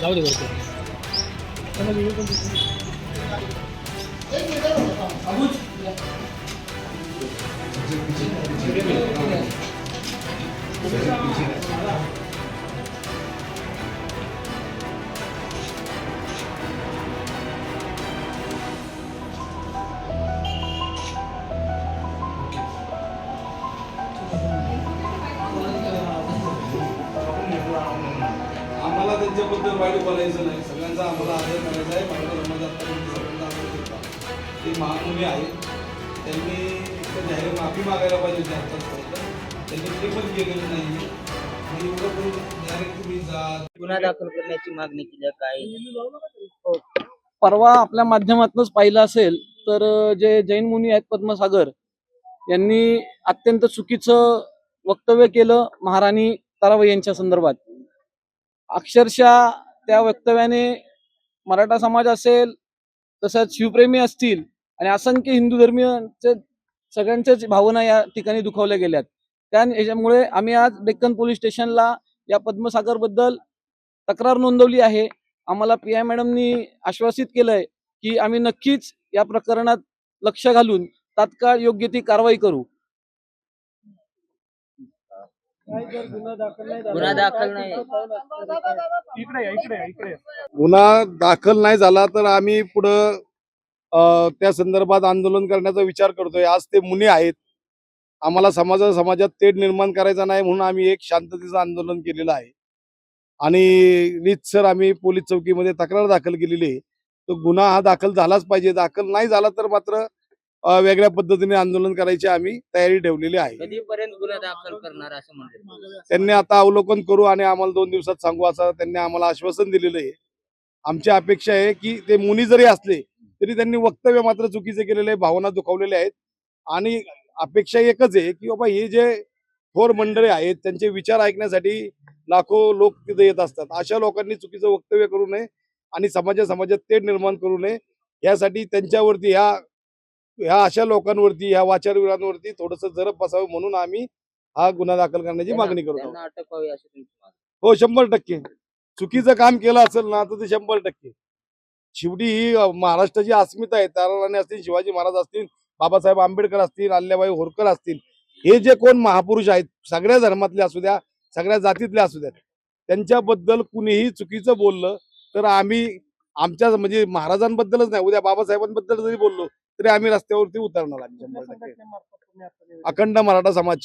जाऊ दे आम्हाला त्यांच्याबद्दल वाईट बोलायचं नाही, सगळ्यांचा आम्हाला आदर करायचा आहे. मराठा समाजात सगळ्यांचा आदर करता ते महामुनी आहेत. त्यांनी एक जाहीर माफी मागायला पाहिजे होती आतापर्यंत, त्यांनी ते पण केलेलं नाही. आणि एवढं करून डायरेक्ट तुम्ही गुन्हा दाखल करण्याची मागणी केली काय? परवा आपल्या माध्यमातूनच पाहिलं असेल तर जे जैन मुनी आहेत पद्मसागर यांनी अत्यंत चुकीचं वक्तव्य केलं महाराणी ताराबाई यांच्या संदर्भात. अक्षरशः त्या वक्तव्याने मराठा समाज असेल, तसंच शिवप्रेमी असतील आणि असंख्य हिंदू धर्मीयांचे सगळ्यांच्याच भावना या ठिकाणी दुखावल्या गेल्यात. याच्यामुळे आम्ही आज डेक्कन पोलीस स्टेशनला या पद्मसागर बद्दल तक्रार नोंदवली आहे. आम्हाला पीआय मॅडमनी आश्वासित केलंय की आम्ही नक्कीच या प्रकरणात लक्ष घालून तात्काळ योग्य ती कारवाई करू. गुन्हा दाखल नाही गुन्हा दाखल नाही झाला तर आम्ही पुढं त्या संदर्भात आंदोलन करण्याचा विचार करतोय. आज ते मुनी आहेत, आम्हाला समाजात तेढ निर्माण करायचा नाही म्हणून आम्ही एक शांततेचं आंदोलन केलेलं आहे आणि रीतसर आम्ही पोलीस चौकीमध्ये तक्रार दाखल केलेली आहे. तो गुन्हा हा दाखल झालाच पाहिजे. दाखल नाही झाला तर मात्र वेगळ्या पद्धतीने आंदोलन करायची आम्ही तयारी ठेवलेली आहे. कधीपर्यंत गुन्हा दाखल करणार असं म्हणतात? त्यांनी आता अवलोकन करू आणि आम्हाला 2 दिवसात सांगू असं त्यांनी आम्हाला आश्वासन दिलेलं आहे. आमची अपेक्षा आहे की ते मुनी जरी असले तरी त्यांनी वक्तव्य मात्र चुकीचे केलेले आहे, भावना दुखावलेल्या आहेत. आणि अपेक्षा एकच आहे की बाबा हे जे थोर मंडळी आहेत त्यांचे विचार ऐकण्यासाठी लाखो लोक तिथे येत असतात. अशा लोकांनी चुकीचं वक्तव्य करू नये आणि समाजात तेढ निर्माण करू नये. यासाठी त्यांच्यावरती ह्या अशा लोकांवरती, ह्या वाचारवीरांवरती थोडंसं जरब बसावं म्हणून आम्ही हा गुन्हा दाखल करण्याची मागणी करतो. त्यांना अटक व्हावी अशी तुमची मागणी? हो, 100%. चुकीचं काम केलं असेल ना तर ते 100%. शेवटी ही महाराष्ट्राची अस्मिता आहे. ताराराणी असतील, शिवाजी महाराज असतील, बाबासाहेब आंबेडकर असतील, अल्ल्याबाई होळकर असतील, हे जे कोण महापुरुष आहेत सगळ्या धर्मातले असू द्या, सगळ्या जातीतले असू द्या, त्यांच्याबद्दल कुणीही चुकीचं बोललं तर आम्ही आमच्या म्हणजे महाराजांबद्दलच नाही, उद्या बाबासाहेबांबद्दल जरी बोललो तरी आम्ही रस्त्यावरती उतरणार. आम्ही 100% अखंड मराठा समाज.